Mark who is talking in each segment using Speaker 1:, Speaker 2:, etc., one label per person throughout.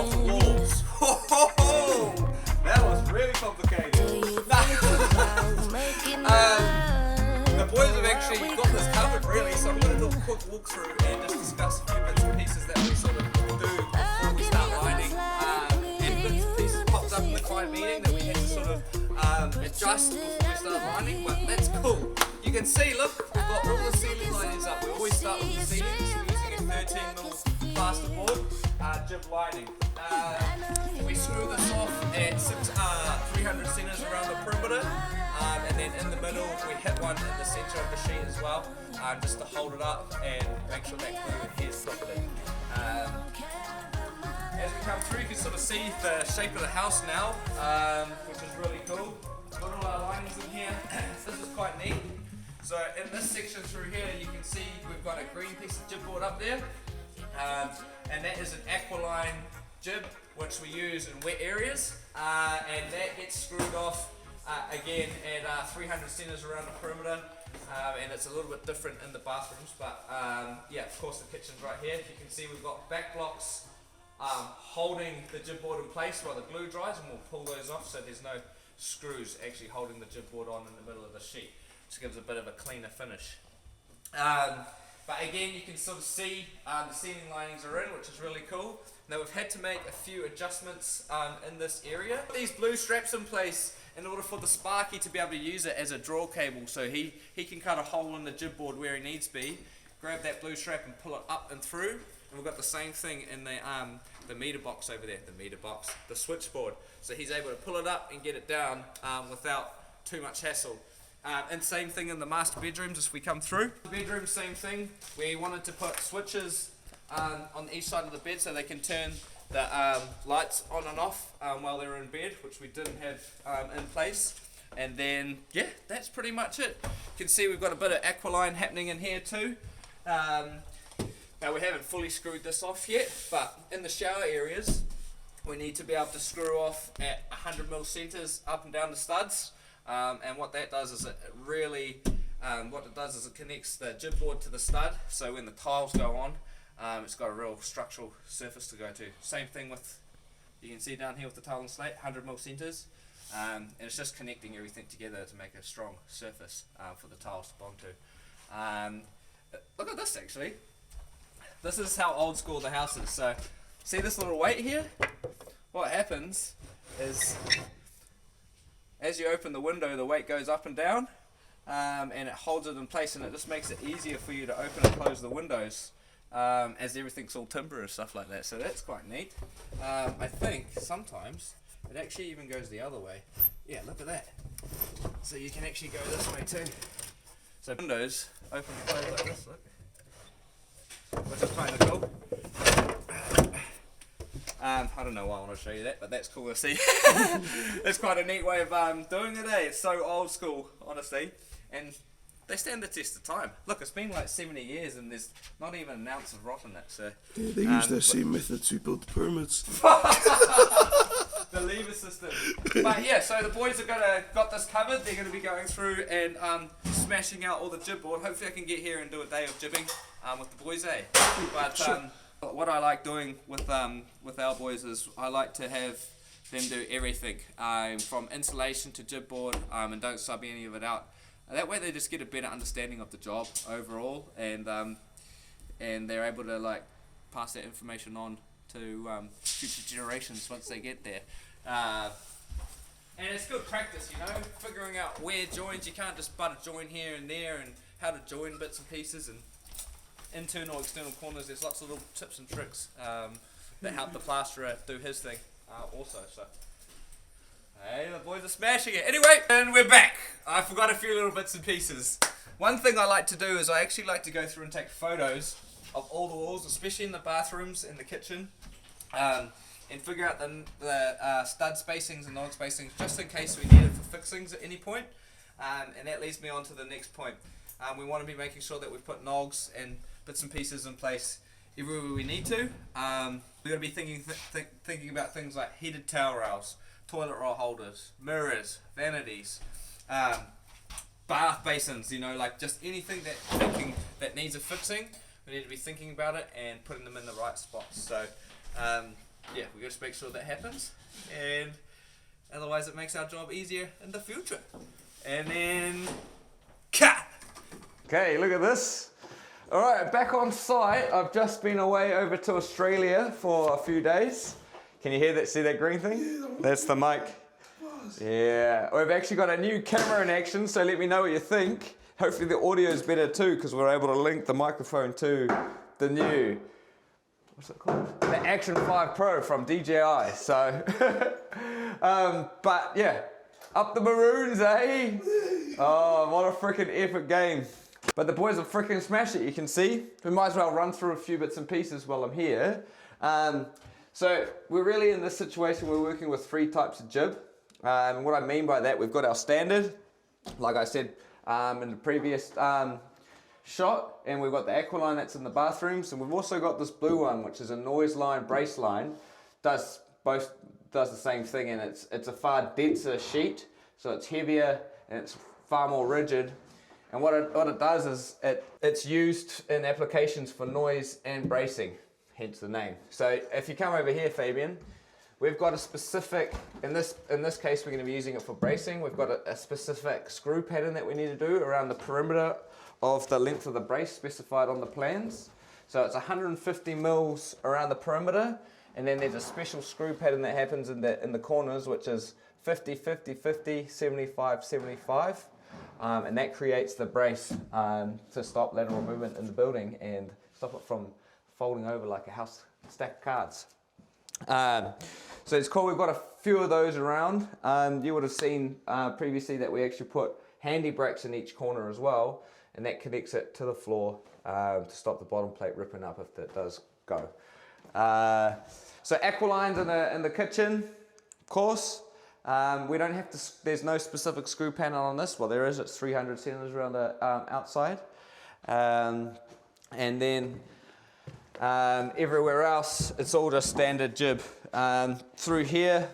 Speaker 1: of the walls. That was really complicated. The boys have actually got this covered really, so I'm going to do a quick walkthrough and just discuss a few bits and pieces that we sort of do before we start lining. And bits and pieces popped up in the client meeting that we had to sort of adjust before we start lining, but that's cool. You can see, look, we've got all the ceiling linings up. We always start with the ceilings. We're using a 13mm plasterboard jib lining. We screw this off at 300 centers around the perimeter, and then in the middle we hit one in the center of the sheet as well, just to hold it up and make sure that glue adheres properly. As we come through, you can sort of see the shape of the house now, which is really cool. Got all our linings in here. This is quite neat. So in this section through here, you can see we've got a green piece of jib board up there, and that is an Aqualine jib which we use in wet areas, and that gets screwed off again at 300 centers around the perimeter, and it's a little bit different in the bathrooms, but yeah, of course the kitchen's right here. You can see we've got back blocks holding the jib board in place while the glue dries, and we'll pull those off so there's no screws actually holding the jib board on in the middle of the sheet, which gives a bit of a cleaner finish. But again, you can sort of see the ceiling linings are in, which is really cool. Now we've had to make a few adjustments in this area. These blue straps in place in order for the Sparky to be able to use it as a draw cable, so he can cut a hole in the jib board where he needs be, grab that blue strap and pull it up and through. And we've got the same thing in the meter box over there, the switchboard. So he's able to pull it up and get it down without too much hassle. And same thing in the master bedrooms as we come through. The bedroom, same thing. We wanted to put switches on each side of the bed so they can turn the lights on and off while they're in bed, which we didn't have in place. And then, yeah, that's pretty much it. You can see we've got a bit of Aqualine happening in here too. Now we haven't fully screwed this off yet, but in the shower areas, we need to be able to screw off at 100mm centers up and down the studs. And what that does is it connects the jib board to the stud, so when the tiles go on, it's got a real structural surface to go to. Same thing with, you can see down here with the tile and slate, 100mm centers, and it's just connecting everything together to make a strong surface for the tiles to bond to. Look at this actually. This is how old school the house is. So see this little weight here? What happens is, as you open the window, the weight goes up and down, and it holds it in place, and it just makes it easier for you to open and close the windows, as everything's all timber and stuff like that. So that's quite neat. I think sometimes it actually even goes the other way. Yeah, look at that. So you can actually go this way too. So windows open and close like this, look. Which is kind of cool. I don't know why I want to show you that, but that's cool to see. It's quite a neat way of doing it, eh? It's so old school, honestly, and they stand the test of time. Look, it's been like 70 years and there's not even an ounce of rot in it. So
Speaker 2: yeah, they use the same method to build pyramids.
Speaker 1: The lever system. But yeah, so the boys have got this covered. They're going to be going through and smashing out all the jib board. Hopefully I can get here and do a day of jibbing with the boys, eh? But
Speaker 2: sure.
Speaker 1: What I like doing with our boys is I like to have them do everything, from insulation to jib board, and don't sub any of it out. That way they just get a better understanding of the job overall, and they're able to like pass that information on to future generations once they get there. And it's good practice, you know, figuring out where joins. You can't just butt a join here and there, and how to join bits and pieces and internal, external corners. There's lots of little tips and tricks that help the plasterer do his thing also. So, hey, the boys are smashing it. Anyway, and we're back. I forgot a few little bits and pieces. One thing I like to do is I actually like to go through and take photos of all the walls, especially in the bathrooms and the kitchen, and figure out the stud spacings and nog spacings just in case we need it for fixings at any point. And that leads me on to the next point. We want to be making sure that we put nogs and bits and pieces in place everywhere we need to. We've got to be thinking about things like heated towel rails, toilet roll holders, mirrors, vanities, bath basins, you know, like just anything that needs a fixing. We need to be thinking about it and putting them in the right spots. So yeah, we just make sure that happens, and otherwise it makes our job easier in the future. And then, cut!
Speaker 3: Okay, look at this. All right, back on site. I've just been away over to Australia for a few days. Can you hear that? See that green thing? That's the mic. Yeah, we've actually got a new camera in action, so let me know what you think. Hopefully the audio is better too, because we're able to link the microphone to the new, what's it called? The Action 5 Pro from DJI. So, but yeah, up the Maroons, eh? Oh, what a freaking epic game. But the boys have freaking smashed it, you can see. We might as well run through a few bits and pieces while I'm here. So we're really in this situation, we're working with 3 types of jib. And what I mean by that, we've got our standard, like I said in the previous shot, and we've got the Aqualine that's in the bathrooms, and we've also got this blue one, which is a noise line, brace line. Does the same thing, and it's a far denser sheet, so it's heavier and it's far more rigid. And what it does is it's used in applications for noise and bracing, hence the name. So if you come over here, Fabian, we've got a specific, in this case we're going to be using it for bracing. We've got a specific screw pattern that we need to do around the perimeter of the length of the brace specified on the plans. So it's 150 mils around the perimeter, and then there's a special screw pattern that happens in the corners, which is 50, 50, 50, 75, 75. And that creates the brace to stop lateral movement in the building and stop it from folding over like a house stack of cards. So it's cool, we've got a few of those around. You would have seen previously that we actually put handy brakes in each corner as well, and that connects it to the floor to stop the bottom plate ripping up if that does go. So Aqualine's in the kitchen, of course. We don't have to, there's no specific screw pattern on this. Well, there is, it's 300 centimeters around the outside. And then everywhere else, it's all just standard jib. Through here,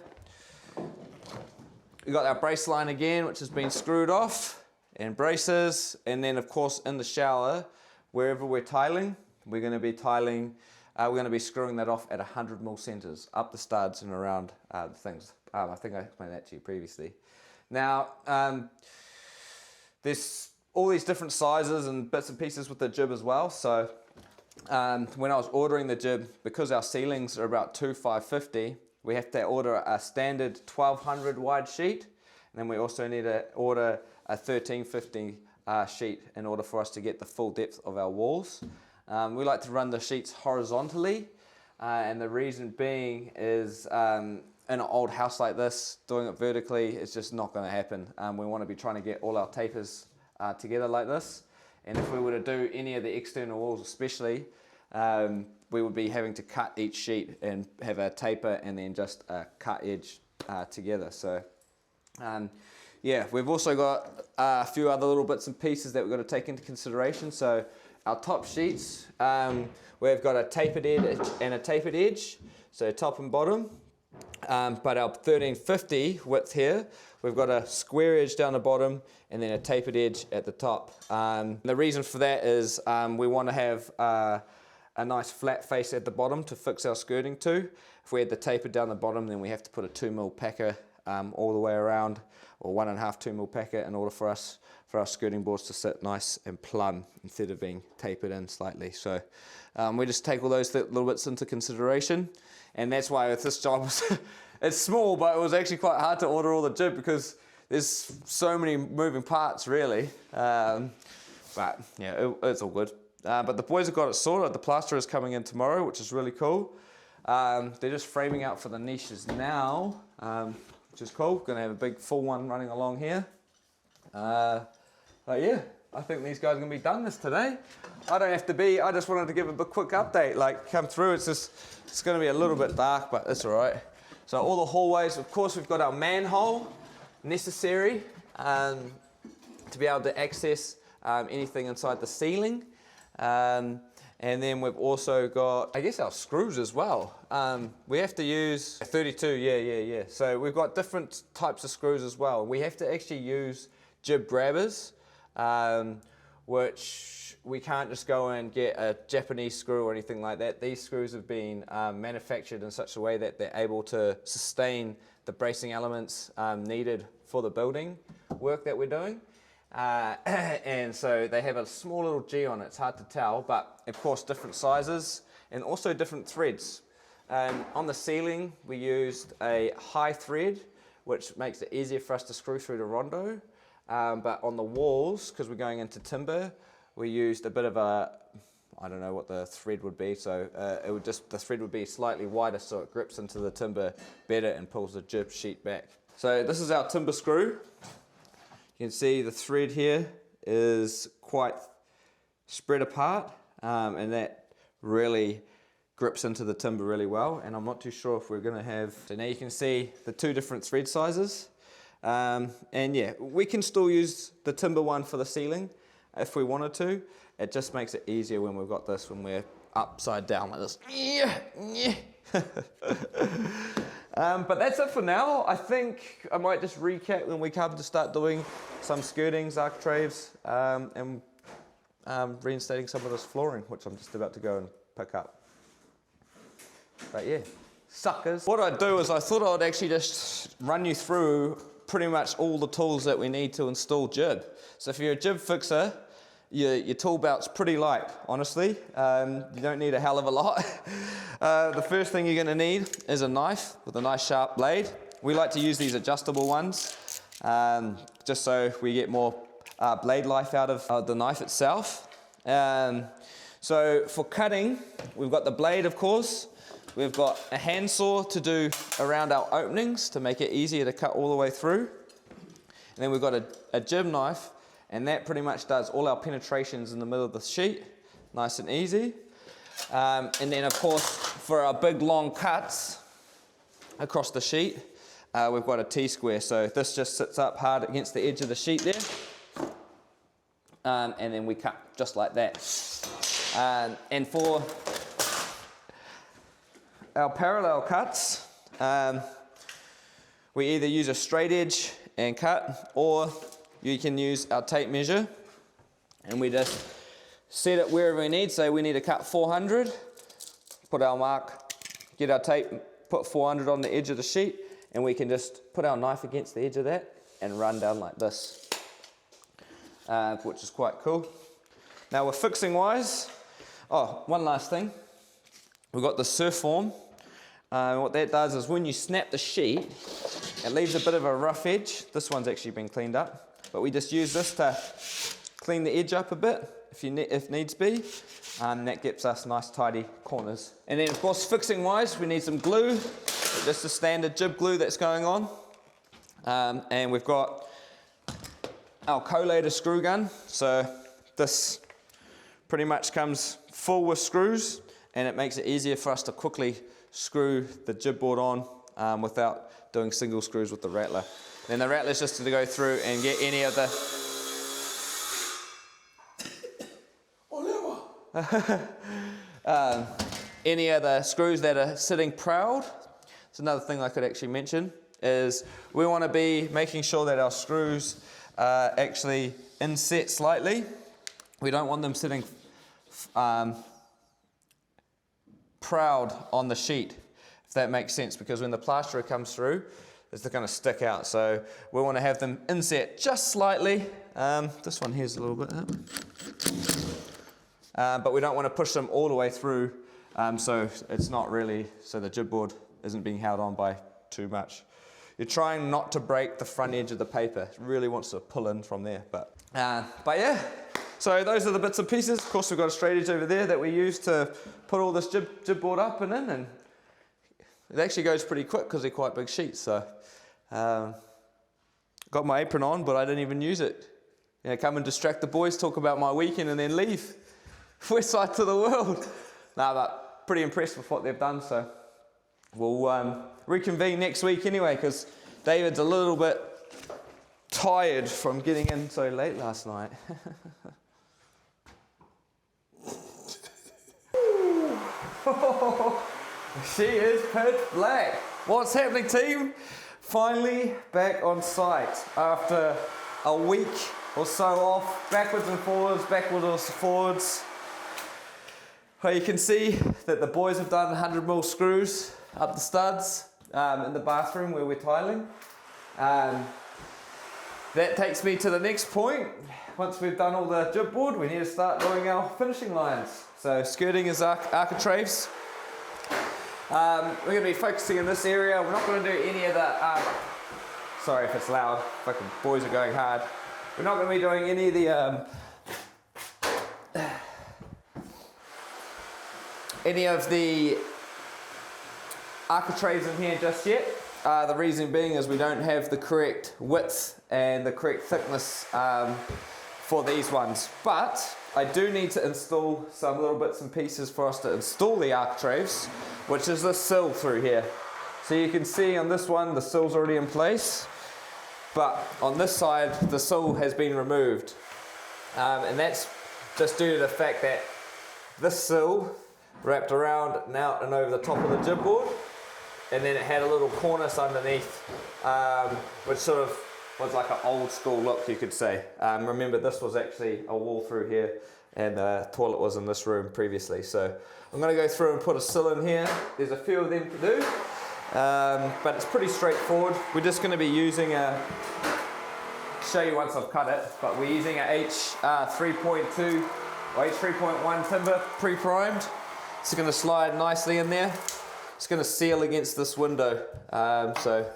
Speaker 3: we've got our brace line again, which has been screwed off, and braces. And then, of course, in the shower, wherever we're tiling, we're going to be tiling, we're going to be screwing that off at 100 mil centers, up the studs and around the things. I think I explained that to you previously. Now, there's all these different sizes and bits and pieces with the jib as well. So when I was ordering the jib, because our ceilings are about 2,550, we have to order a standard 1200 wide sheet, and then we also need to order a 1350 sheet in order for us to get the full depth of our walls. We like to run the sheets horizontally, and the reason being is in an old house like this, doing it vertically is just not going to happen. We want to be trying to get all our tapers together like this, and if we were to do any of the external walls especially, we would be having to cut each sheet and have a taper and then just a cut edge together. So yeah, we've also got a few other little bits and pieces that we've got to take into consideration. So our top sheets, we've got a tapered edge and a tapered edge, so top and bottom. But our 1350 width here, we've got a square edge down the bottom and then a tapered edge at the top. The reason for that is we want to have a nice flat face at the bottom to fix our skirting to. If we had the taper down the bottom, then we have to put a 2 mil packer all the way around, or 1.5 2 mil packer in order for our skirting boards to sit nice and plumb instead of being tapered in slightly. So we just take all those little bits into consideration. And that's why with this job, it's small, but it was actually quite hard to order all the jib because there's so many moving parts, really. But yeah, it's all good. But the boys have got it sorted. The plaster is coming in tomorrow, which is really cool. They're just framing out for the niches now, which is cool. Going to have a big full one running along here. But yeah, I think these guys are going to be done this today. I don't have to be. I just wanted to give a quick update, like come through. It's going to be a little bit dark, but it's all right. So all the hallways, of course, we've got our manhole necessary to be able to access anything inside the ceiling. And then we've also got, I guess, our screws as well. We have to use 32, yeah. So we've got different types of screws as well. We have to actually use jib grabbers, which we can't just go and get a Japanese screw or anything like that. These screws have been manufactured in such a way that they're able to sustain the bracing elements needed for the building work that we're doing. And so they have a small little G on it. It's hard to tell, but of course different sizes and also different threads. On the ceiling we used a high thread, which makes it easier for us to screw through the rondo. But on the walls, because we're going into timber, we used a bit of a, I don't know what the thread would be, so the thread would be slightly wider so it grips into the timber better and pulls the jib sheet back. So this is our timber screw. You can see the thread here is quite spread apart, and that really grips into the timber really well, and I'm not too sure if we're going to have, so now you can see the two different thread sizes, and yeah, we can still use the timber one for the ceiling if we wanted to. It just makes it easier when we've got this, when we're upside down like this. But that's it for now. I think I might just recap when we come to start doing some skirtings, architraves, and reinstating some of this flooring, which I'm just about to go and pick up. But yeah, suckers. What I'd do is I thought I'd actually just run you through pretty much all the tools that we need to install jib. So if you're a jib fixer, your tool belt's pretty light, honestly. You don't need a hell of a lot. The first thing you're going to need is a knife with a nice sharp blade. We like to use these adjustable ones, just so we get more blade life out of the knife itself. So for cutting, we've got the blade, of course. We've got a handsaw to do around our openings to make it easier to cut all the way through. And then we've got a jib knife, and that pretty much does all our penetrations in the middle of the sheet, nice and easy. And then of course, for our big long cuts across the sheet, we've got a T-square. So this just sits up hard against the edge of the sheet there. And then we cut just like that. And for our parallel cuts, we either use a straight edge and cut, or you can use our tape measure, and we just set it wherever we need. Say we need to cut 400, put our mark, get our tape, put 400 on the edge of the sheet, and we can just put our knife against the edge of that and run down like this, which is quite cool. Now with fixing wise, one last thing, we've got the surf form. What that does is when you snap the sheet, it leaves a bit of a rough edge. This one's actually been cleaned up, but we just use this to clean the edge up a bit if needs be. That gets us nice tidy corners. And then of course fixing wise, we need some glue, just the standard jib glue that's going on. And we've got our collator screw gun. So this pretty much comes full with screws, and it makes it easier for us to quickly screw the jib board on without doing single screws with the rattler. Then the rattler is just to go through and get any of the any of the screws that are sitting proud. It's another thing I could actually mention is we want to be making sure that our screws are actually inset slightly. We don't want them sitting proud on the sheet, if that makes sense, because when the plasterer comes through, it's going to stick out. So we want to have them inset just slightly. This one here's a little bit, but we don't want to push them all the way through, so it's not really, so the jib board isn't being held on by too much. You're trying not to break the front edge of the paper. It really wants to pull in from there, but yeah. So those are the bits and pieces. Of course, we've got a straight edge over there that we use to put all this jib board up and in, and it actually goes pretty quick because they're quite big sheets. So got my apron on, but I didn't even use it. You know, come and distract the boys, talk about my weekend, and then leave. West side to the world. No, but pretty impressed with what they've done. So we'll reconvene next week anyway, because David's a little bit tired from getting in so late last night. She is pitch black. What's happening, team? Finally back on site after a week or so off, backwards and forwards, backwards and forwards. Well, you can see that the boys have done 100mm screws up the studs in the bathroom where we're tiling. That takes me to the next point. Once we've done all the jib board, we need to start doing our finishing lines. So skirting is architraves. We're going to be focusing in this area. We're not going to do any of the, sorry if it's loud, fucking boys are going hard. We're not going to be doing any of the architraves in here just yet. The reason being is we don't have the correct width and the correct thickness for these ones. But I do need to install some little bits and pieces for us to install the architraves, which is this sill through here. So you can see on this one the sill's already in place, but on this side the sill has been removed. And that's just due to the fact that this sill wrapped around and out and over the top of the jib board, and then it had a little cornice underneath, which sort of was like an old school look, you could say. Remember, this was actually a wall through here, and the toilet was in this room previously. So I'm going to go through and put a sill in here. There's a few of them to do, but it's pretty straightforward. We're just going to be using show you once I've cut it, but we're using a H3.2 or H3.1 timber pre-primed. It's going to slide nicely in there. It's going to seal against this window, so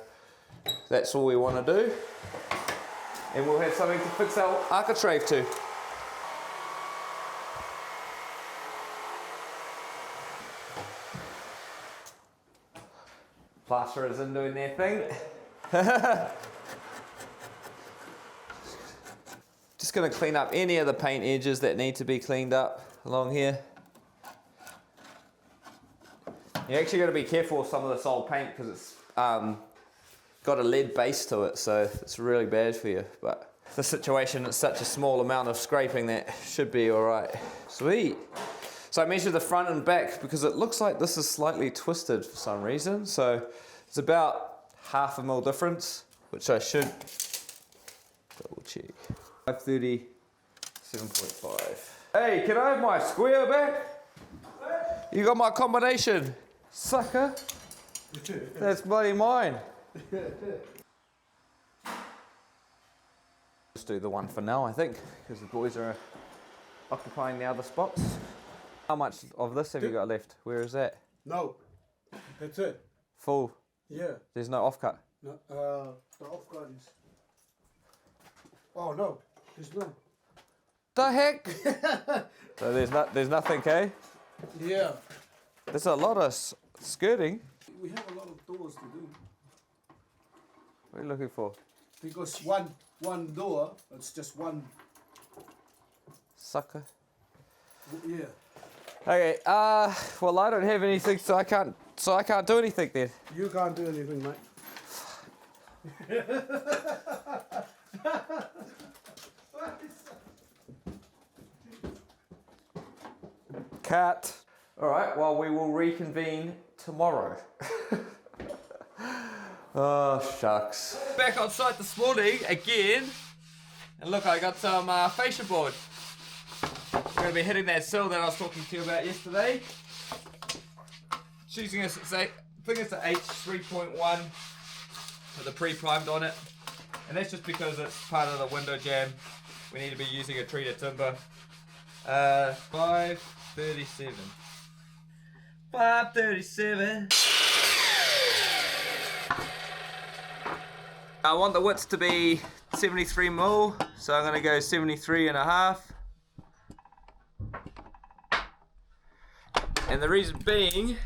Speaker 3: that's all we want to do, and we'll have something to fix our architrave to. Plasterers in doing their thing. Just going to clean up any of the paint edges that need to be cleaned up along here. You actually got to be careful with some of this old paint because it's got a lead base to it, so it's really bad for you. But the situation, it's such a small amount of scraping that should be all right. Sweet. So I measured the front and back because it looks like this is slightly twisted for some reason. So it's about 1/2 mil difference, which I should double check. 530, 7.5. Hey, can I have my square back? You got my combination. Sucker. That's bloody mine. Just do the one for now, I think, because the boys are occupying the other spots. How much of this have you got left? Where is that?
Speaker 2: No, that's it.
Speaker 3: Full?
Speaker 2: Yeah.
Speaker 3: There's no offcut?
Speaker 2: No, the offcut is... Oh no, there's none.
Speaker 3: The heck? So there's nothing, eh?
Speaker 2: Yeah.
Speaker 3: There's a lot of skirting.
Speaker 2: We have a lot of doors to do.
Speaker 3: What are you looking for?
Speaker 2: Because one door, it's just one.
Speaker 3: Sucker.
Speaker 2: Yeah.
Speaker 3: Okay, well I don't have anything, so I can't do anything then.
Speaker 2: You can't do anything, mate.
Speaker 3: Cat. Alright, well we will reconvene tomorrow. Oh, shucks. Back on site this morning again. And look, I got some fascia board. We're going to be hitting that sill that I was talking to you about yesterday. Choosing I think it's an H3.1 with the pre-primed on it. And that's just because it's part of the window jam. We need to be using a treated timber. 537. 537. I want the width to be 73 mil, so I'm going to go 73.5. And the reason being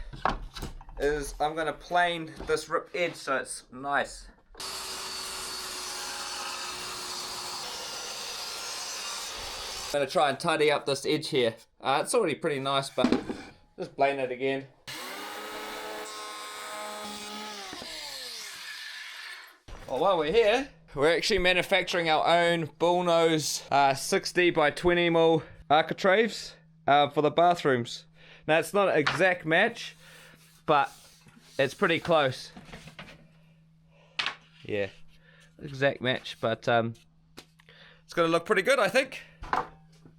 Speaker 3: is I'm going to plane this rip edge so it's nice. I'm going to try and tidy up this edge here. It's already pretty nice, but just plane it again. Well, while we're here, we're actually manufacturing our own bullnose 60 by 20 mil architraves for the bathrooms. Now it's not an exact match, but it's pretty close. Yeah, exact match, but it's going to look pretty good, I think.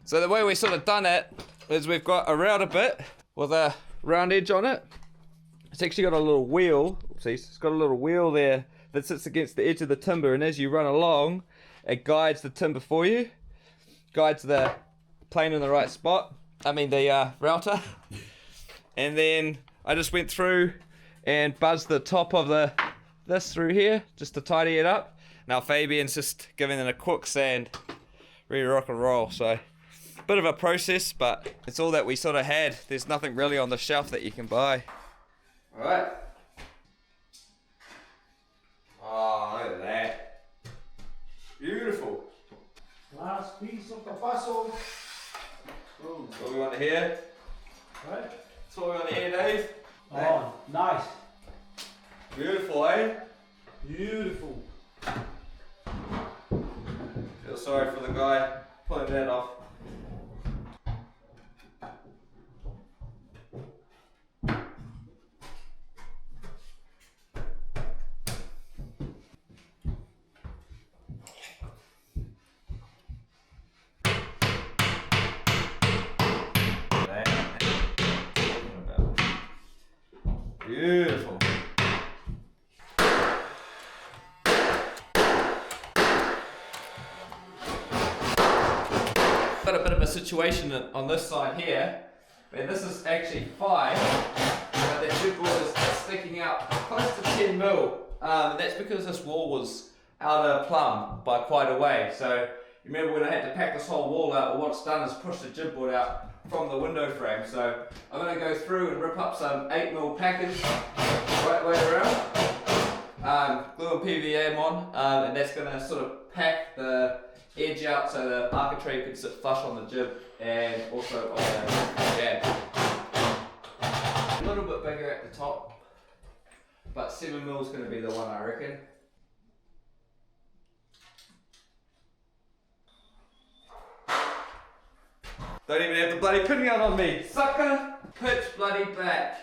Speaker 3: So the way we sort of done it is we've got a router bit with a round edge on it. It's actually got a little wheel. See, it's got a little wheel there that sits against the edge of the timber, and as you run along, it guides the timber for you, guides the plane in the right spot. I mean the router. And then I just went through and buzzed the top of this through here just to tidy it up. Now Fabian's just giving it a quick sand, ready to rock and roll. So bit of a process, but it's all that we sort of had. There's nothing really on the shelf that you can buy. All right. Oh, look at that. Beautiful.
Speaker 2: Last piece of the puzzle.
Speaker 3: Ooh, what we want to hear?
Speaker 2: Right?
Speaker 3: That's what we want to hear, Dave.
Speaker 2: Oh, nice.
Speaker 3: Beautiful, eh?
Speaker 2: Beautiful.
Speaker 3: Feel sorry for the guy pulling that off. Beautiful. Got a bit of a situation on this side here, where this is actually 5, but the chipboard is sticking out close to 10 mil. And that's because this wall was out of plumb by quite a way. So you remember when I had to pack this whole wall out, well, what it's done is push the jibboard out from the window frame. So I'm going to go through and rip up some 8 mil package right way around, glue and PVA on, and that's going to sort of pack the edge out so the architrave can sit flush on the jib and also on the jab. A little bit bigger at the top, but 7 mil is going to be the one, I reckon. Don't even have the bloody pin gun on me, sucker! Pitch bloody back.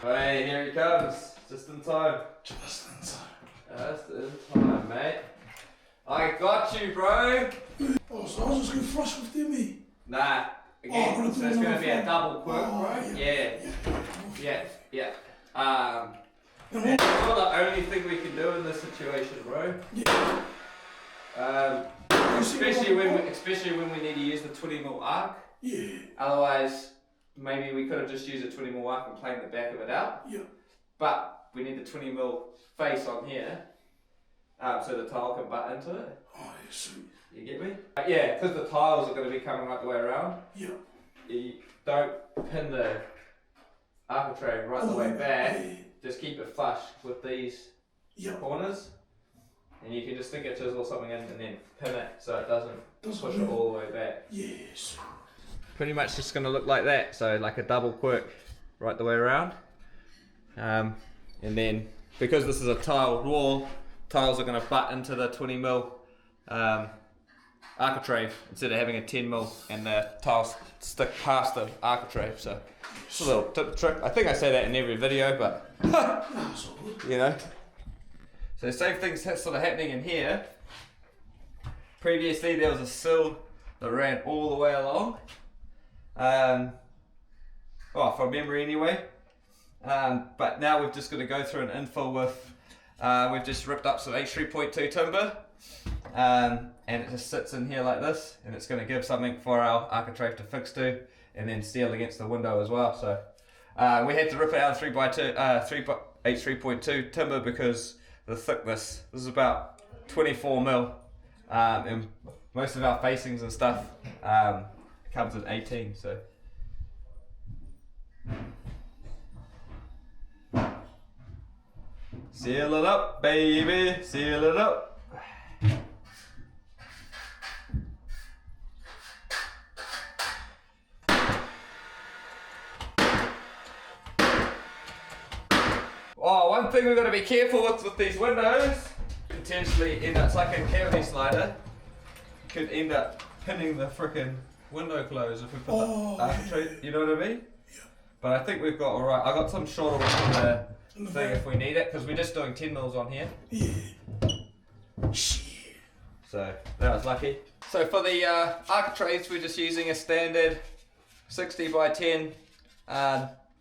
Speaker 3: Hey, here he comes. Just in time.
Speaker 2: Just in time.
Speaker 3: Just in time, mate. I got you, bro.
Speaker 2: Oh, so I was just going to flush with Timmy.
Speaker 3: Nah. Again, so it's going to be a double quirk, right? Yeah. That's not the only thing we can do in this situation, bro. Especially when we need to use the 20 mil arc.
Speaker 2: Yeah.
Speaker 3: Otherwise, maybe we could have just used a 20 mil arc and planed the back of it out.
Speaker 2: Yeah.
Speaker 3: But we need the 20 mil face on here, so the tile can butt into it.
Speaker 2: Oh, yeah, sweet.
Speaker 3: You get me? Yeah, because the tiles are going to be coming right the way around.
Speaker 2: Yeah.
Speaker 3: You don't pin the architrave right the way back. Yeah. Just keep it flush with these corners, and you can just stick a chisel or something in and then pin it so it doesn't push it all the way back.
Speaker 2: Yes.
Speaker 3: Pretty much just going to look like that, so like a double quirk right the way around. And then because this is a tiled wall, tiles are going to butt into the 20 mil architrave instead of having a 10 mil and the tiles stick past the architrave. So it's a little tip trick. I think I say that in every video, but you know. So the same thing's sort of happening in here. Previously there was a sill that ran all the way along. From memory anyway. But now we've just got to go through an infill with, we've just ripped up some H3.2 timber, and it just sits in here like this, and it's going to give something for our architrave to fix to, and then seal against the window as well. So we had to rip it out of 3x2 timber because the thickness, this is about 24 mil, and most of our facings and stuff comes at 18, so. Seal it up, baby, seal it up. Oh, one thing we've got to be careful with these windows, potentially end up, it's like a cavity slider, could end up pinning the frickin' window close if we put the architrave, you know what I mean? Yeah. But I think we've got alright. I got some shorter ones in the thing if we need it, because we're just doing 10 mils on here.
Speaker 2: Yeah. Shit.
Speaker 3: So that was lucky. So for the architraves, we're just using a standard 60 by 10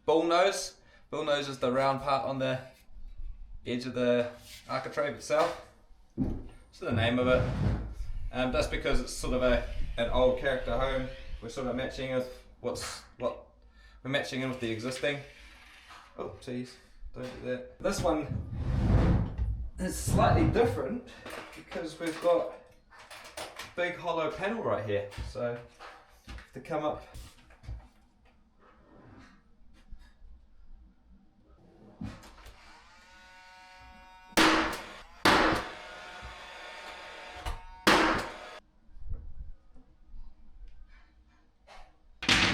Speaker 3: bull nose. Bull nose is the round part on the edge of the architrave itself. That's the name of it. That's because it's sort of an old character home. We're sort of matching with what we're matching in with the existing. Oh, jeez, don't do that. This one is slightly different because we've got a big hollow panel right here. So to come up.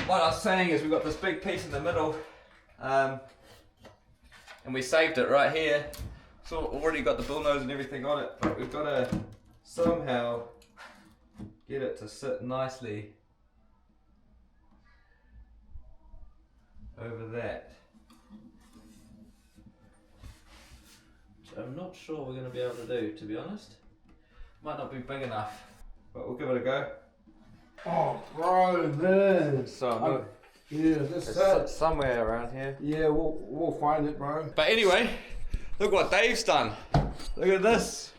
Speaker 3: What I was saying is we've got this big piece in the middle, and we saved it right here. So already got the bullnose and everything on it, but we've got to somehow get it to sit nicely over that. Which I'm not sure we're going to be able to do, to be honest. Might not be big enough, but we'll give it a go.
Speaker 2: Oh, bro, man.
Speaker 3: So
Speaker 2: yeah, this
Speaker 3: it's somewhere around here.
Speaker 2: Yeah, we'll find it, bro.
Speaker 3: But anyway, look what Dave's done. Look at this.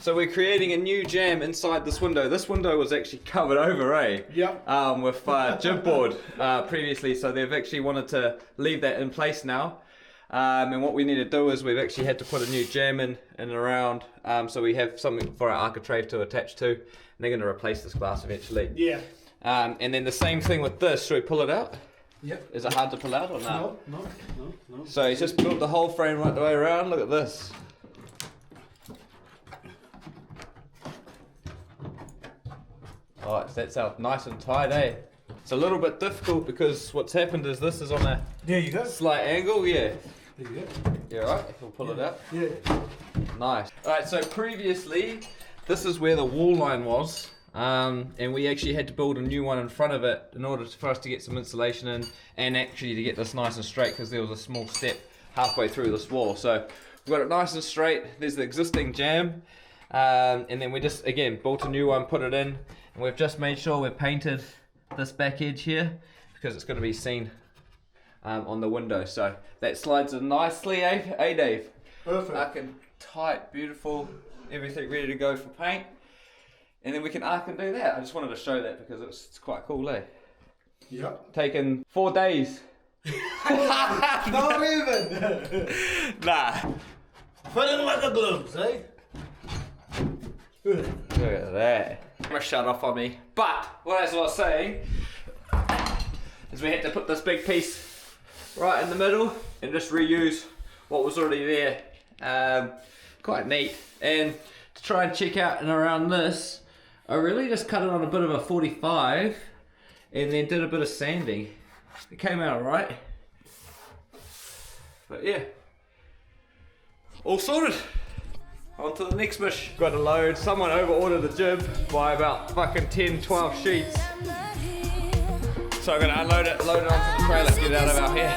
Speaker 3: So we're creating a new jam inside this window. This window was actually covered over, eh?
Speaker 2: Yep.
Speaker 3: With jib board previously, so they've actually wanted to leave that in place now. And what we need to do is we've actually had to put a new jam in and around, so we have something for our architrave to attach to. And they're going to replace this glass eventually.
Speaker 2: Yeah.
Speaker 3: And then the same thing with this. Should we pull it out?
Speaker 2: Yep.
Speaker 3: Is it hard to pull out or not?
Speaker 2: No.
Speaker 3: So he's just built the whole frame right the way around. Look at this. Oh, that's out nice and tight, eh? It's a little bit difficult because what's happened is this is on a
Speaker 2: There you go.
Speaker 3: slight angle, yeah.
Speaker 2: There you go.
Speaker 3: Yeah, right? We'll pull it out.
Speaker 2: Yeah.
Speaker 3: Nice. Alright, so previously, this is where the wall line was. And we actually had to build a new one in front of it in order for us to get some insulation in and actually to get this nice and straight because there was a small step halfway through this wall. So we've got it nice and straight. There's the existing jam. And then we just, again, built a new one, put it in. And we've just made sure we've painted this back edge here because it's going to be seen on the window. So that slides in nicely, eh Dave?
Speaker 2: Perfect.
Speaker 3: Arc and tight, beautiful, everything ready to go for paint. And then we can arc and do that. I just wanted to show that because it's quite cool, eh?
Speaker 2: Yep.
Speaker 3: Taken 4 days.
Speaker 2: Not even.
Speaker 3: Nah.
Speaker 2: Put in like the gloves, eh?
Speaker 3: Look at that. Camera shut off on me. But what I was saying is we had to put this big piece right in the middle and just reuse what was already there. Quite neat. And to try and check out and around this, I really just cut it on a bit of a 45 and then did a bit of sanding. It came out alright. But yeah, all sorted. On to the next mission. Got a load. Someone over ordered the jib by about fucking 10, 12 sheets. So I'm gonna unload it, load it onto the trailer, get it out of our hair.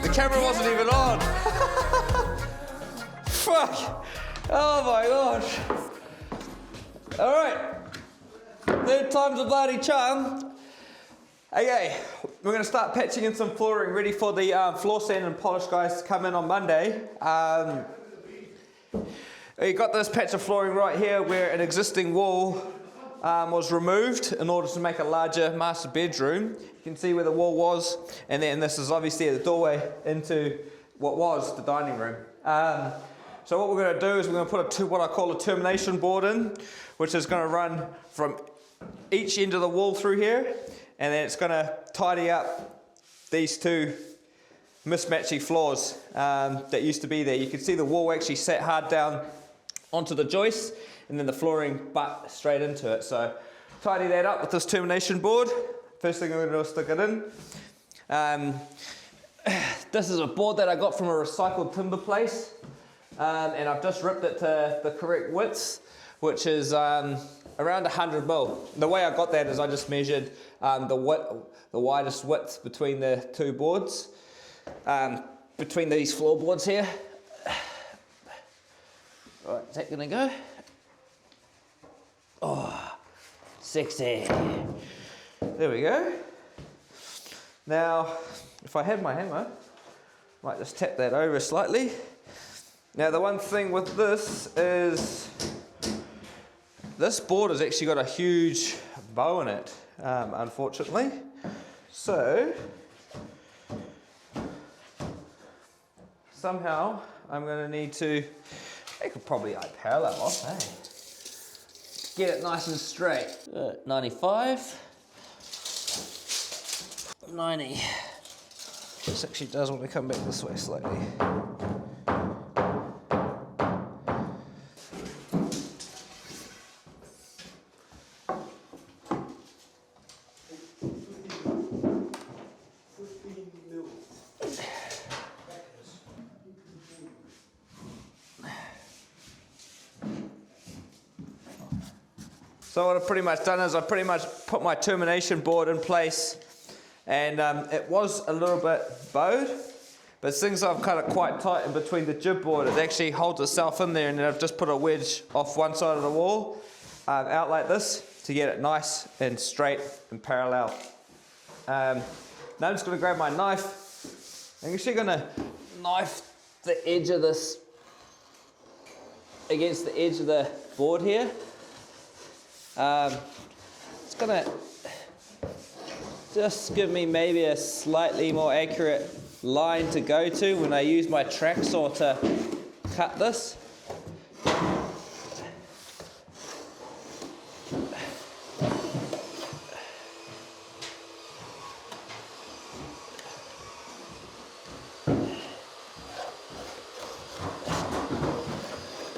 Speaker 3: The camera wasn't even on. Fuck. Oh my gosh. All right. Third time's a bloody charm. Okay, we're going to start patching in some flooring ready for the floor sand and polish guys to come in on Monday. We got this patch of flooring right here where an existing wall was removed in order to make a larger master bedroom. You can see where the wall was, and then this is obviously the doorway into what was the dining room. So what we're going to do is we're going to put what I call a termination board in, which is going to run from each end of the wall through here, and then it's going to tidy up these two mismatchy floors that used to be there. You can see the wall actually sat hard down onto the joist, and then the flooring butt straight into it. So tidy that up with this termination board. First thing I'm going to do is stick it in. This is a board that I got from a recycled timber place, and I've just ripped it to the correct width, which is around 100 mil. The way I got that is I just measured the widest width between the two boards, between these floorboards here. Right, is that gonna go? Oh, sexy. There we go. Now, if I had my hammer, I might just tap that over slightly. Now, the one thing with this is this board has actually got a huge bow in it, unfortunately. So, somehow I'm going to need to, I could probably parallel off, hey? Get it nice and straight. 95. 90. This actually does want to come back this way slightly. So what I've pretty much done is I pretty much put my termination board in place, and it was a little bit bowed, but since I've cut it quite tight in between the jib board, it actually holds itself in there, and then I've just put a wedge off one side of the wall out like this to get it nice and straight and parallel. Now I'm just going to grab my knife. I'm actually going to knife the edge of this against the edge of the board here. It's gonna just give me maybe a slightly more accurate line to go to when I use my track saw to cut this.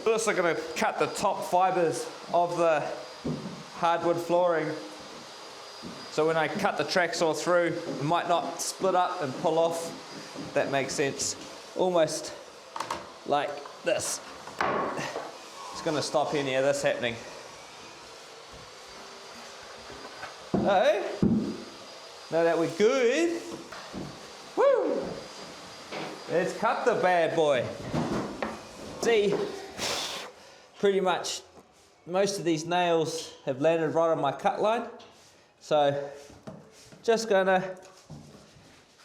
Speaker 3: First, I'm going to cut the top fibers of the hardwood flooring, so when I cut the track saw through, it might not split up and pull off. If that makes sense. Almost like this. It's going to stop any of this happening. So, now that we're good, woo! Let's cut the bad boy. See, pretty much most of these nails have landed right on my cut line, so just gonna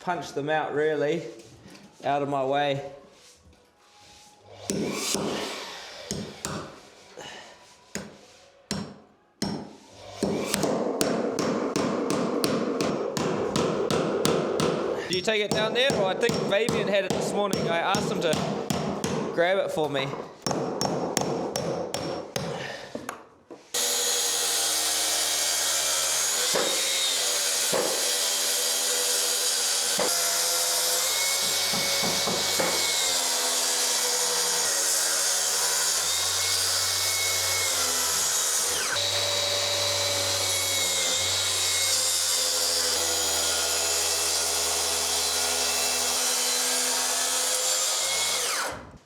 Speaker 3: punch them out really out of my way. Did you take it down there? Well, I think Fabian had it this morning. I asked him to grab it for me.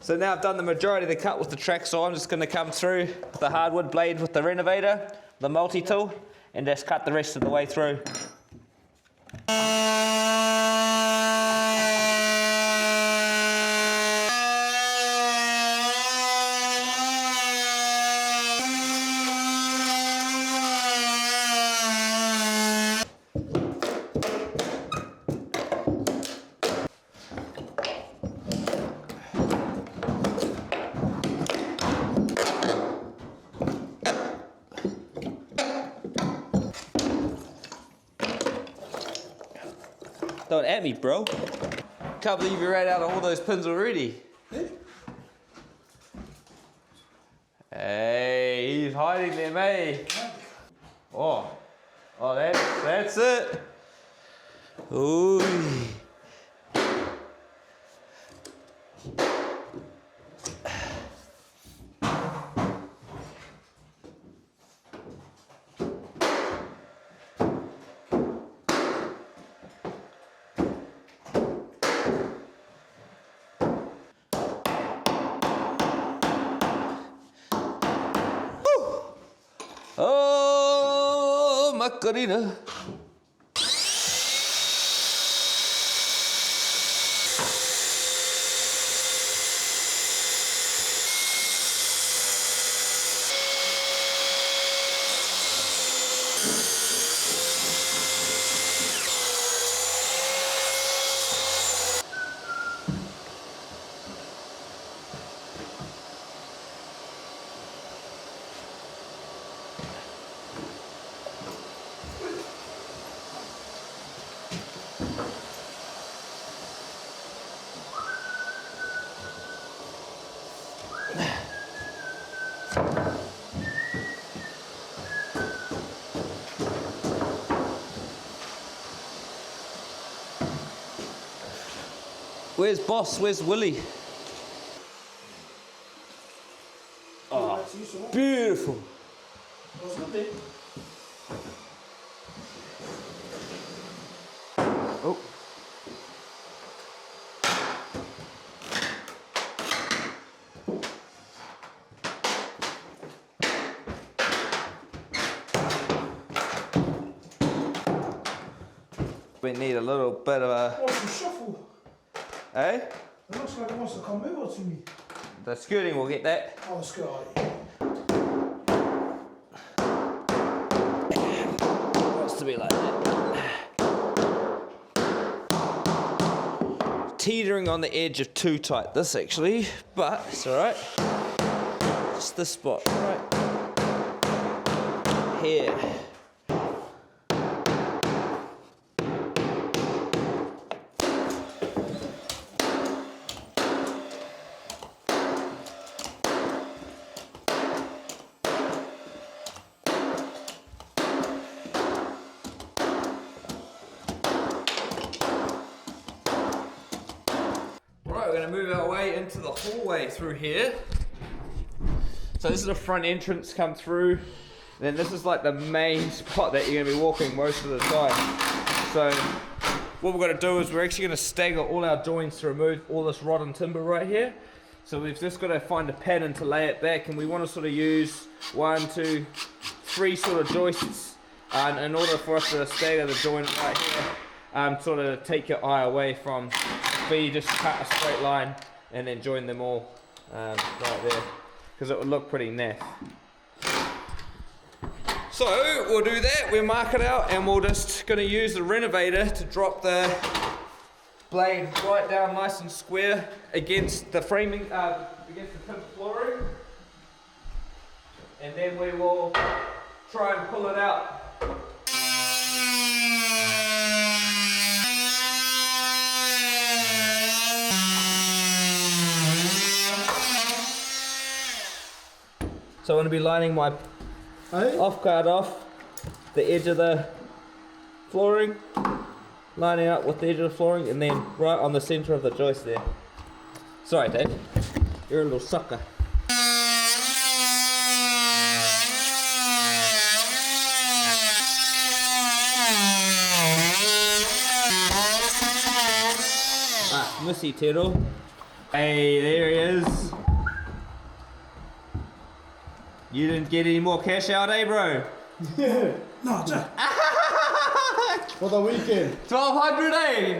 Speaker 3: So now I've done the majority of the cut with the track saw. I'm just going to come through the hardwood blade with the Renovator, the multi-tool, and just cut the rest of the way through. Don't at me, bro. Can't believe you ran out of all those pins already. Hey, he's hiding them, eh? Oh, that's it. Ooh. Macarena. Where's Boss? Where's Willie? Oh, beautiful. Oh. We need a little bit of a...
Speaker 2: What's the shuffle?
Speaker 3: Eh?
Speaker 2: It looks like it wants to come over to me.
Speaker 3: The skirting will get that.
Speaker 2: Oh, let's go.
Speaker 3: Wants to be like that. Teetering on the edge of too tight this actually, but it's alright. Just this spot, right here. We're going to move our way into the hallway through here. So this is the front entrance, come through. Then this is like the main spot that you're going to be walking most of the time. So what we're going to do is we're actually going to stagger all our joints to remove all this rotten timber right here. So we've just got to find a pattern to lay it back, and we want to sort of use 1, 2, 3 sort of joists in order for us to stagger the joint right here. Sort of take your eye away from, but you just cut a straight line and then join them all right there, because it would look pretty naff. So we'll do that, we'll mark it out, and we're just going to use the renovator to drop the blade right down nice and square against the framing, against the timber flooring, and then we will try and pull it out. So I'm going to be lining my off guard off the edge of the flooring, lining up with the edge of the flooring, and then right on the centre of the joist there. Sorry Dave, you're a little sucker. Ah, Missy Tero. Hey, there he is. You didn't get any more cash out, eh, bro?
Speaker 2: Yeah. No, Jack. For the weekend.
Speaker 3: 1,200, eh?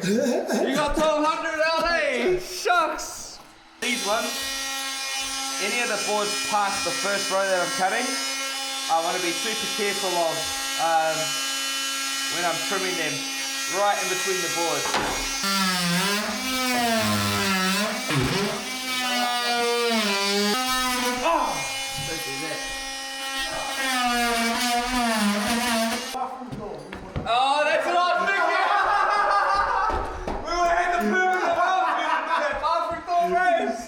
Speaker 3: You got 1,200 out, eh? Shucks. These ones, any of the boards past the first row that I'm cutting, I want to be super careful of when I'm trimming them, right in between the boards. Oh, that's what I was thinking! We would have the permanent bathroom door raised!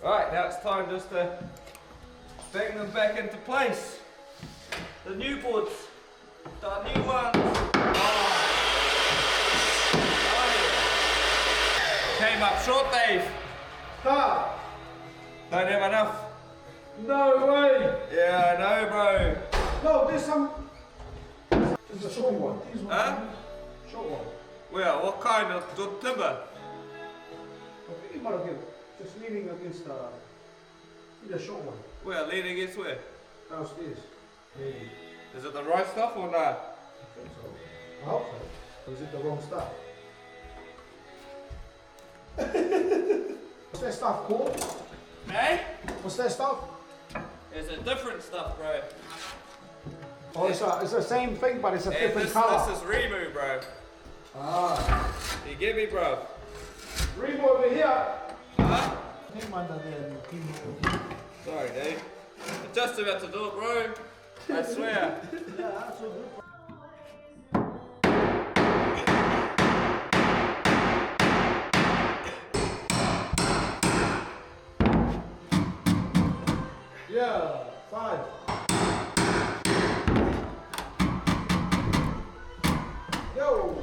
Speaker 1: Right, now it's time just to bang them back into place. The new boards, the new ones. Came up short, Dave.
Speaker 2: Ah,
Speaker 1: Don't have enough.
Speaker 2: no way.
Speaker 1: Yeah, I know, bro.
Speaker 2: No, there's some. There's a short one.
Speaker 1: Huh?
Speaker 2: Short one.
Speaker 1: Well, what kind of good timber?
Speaker 2: I think you might have given. Just leaning against the short one.
Speaker 1: Well, leaning against where?
Speaker 2: Downstairs. Maybe.
Speaker 1: Is it the right stuff or not?
Speaker 2: I think so. I hope so. Or is it the wrong stuff? What's that stuff called?
Speaker 1: Hey?
Speaker 2: What's that stuff?
Speaker 1: It's a different stuff, bro.
Speaker 2: Oh, it's the same thing, but it's a
Speaker 1: And
Speaker 2: different
Speaker 1: this
Speaker 2: color.
Speaker 1: is Remu, bro.
Speaker 2: Ah.
Speaker 1: You get me, bro?
Speaker 2: Remo over here.
Speaker 1: Huh?
Speaker 2: Name under there.
Speaker 1: Sorry, Dave. I'm just about to do it, bro. I swear.
Speaker 2: Yeah, that's so good. Yeah, 5. Yo.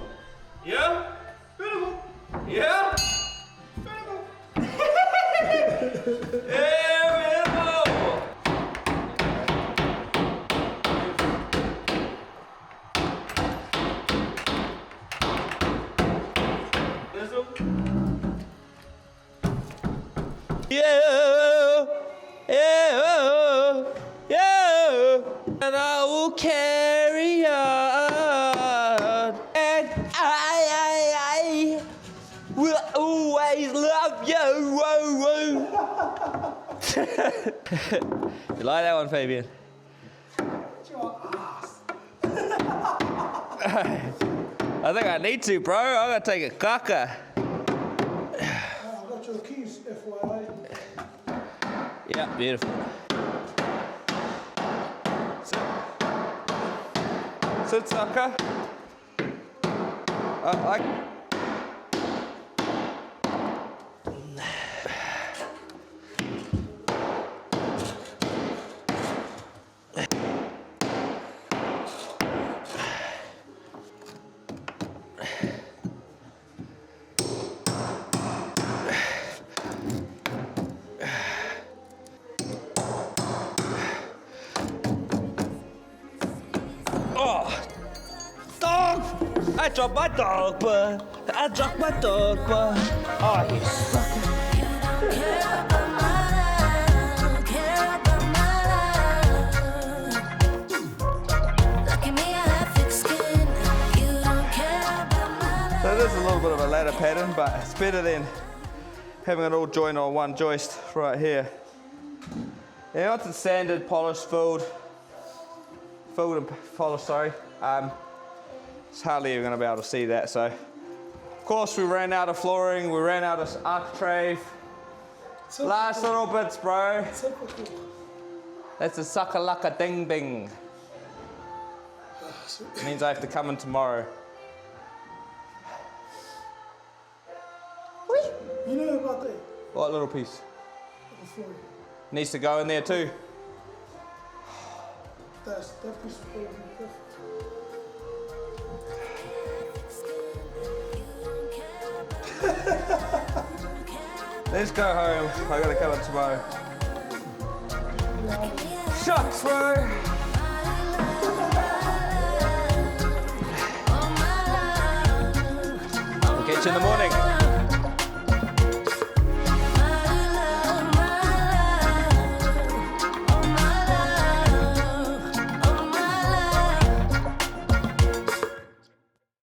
Speaker 1: Yeah?
Speaker 2: Beautiful.
Speaker 1: Yeah?
Speaker 2: Beautiful.
Speaker 1: Yeah, beautiful. This'll. Yeah, yeah, yeah, and I will carry on, and I will always love you. Woo, woo. You like that one, Fabian?
Speaker 2: Your ass.
Speaker 1: I think I need to, bro. I gotta take a caca.
Speaker 2: I got your keys, FYI.
Speaker 1: Yeah, beautiful. Sit, sucker. Oh, dog! I dropped my dog, but I dropped my dog, but oh, you sucker! So this is a little bit of a ladder pattern, but it's better than having it all joined on one joist right here. Yeah, once it's sanded, polished, filled and polished, sorry. It's hardly even going to be able to see that. So, of course, we ran out of flooring, we ran out of architrave. Last little bits, bro. That's a sucker lucka ding ding. It means I have to come in tomorrow.
Speaker 2: You know about that?
Speaker 1: What little piece?
Speaker 2: The flooring.
Speaker 1: Needs to go in there too.
Speaker 2: That piece of flooring is perfect.
Speaker 1: Let's go home. I gotta come in tomorrow. Shucks, bro. We'll catch you in the morning.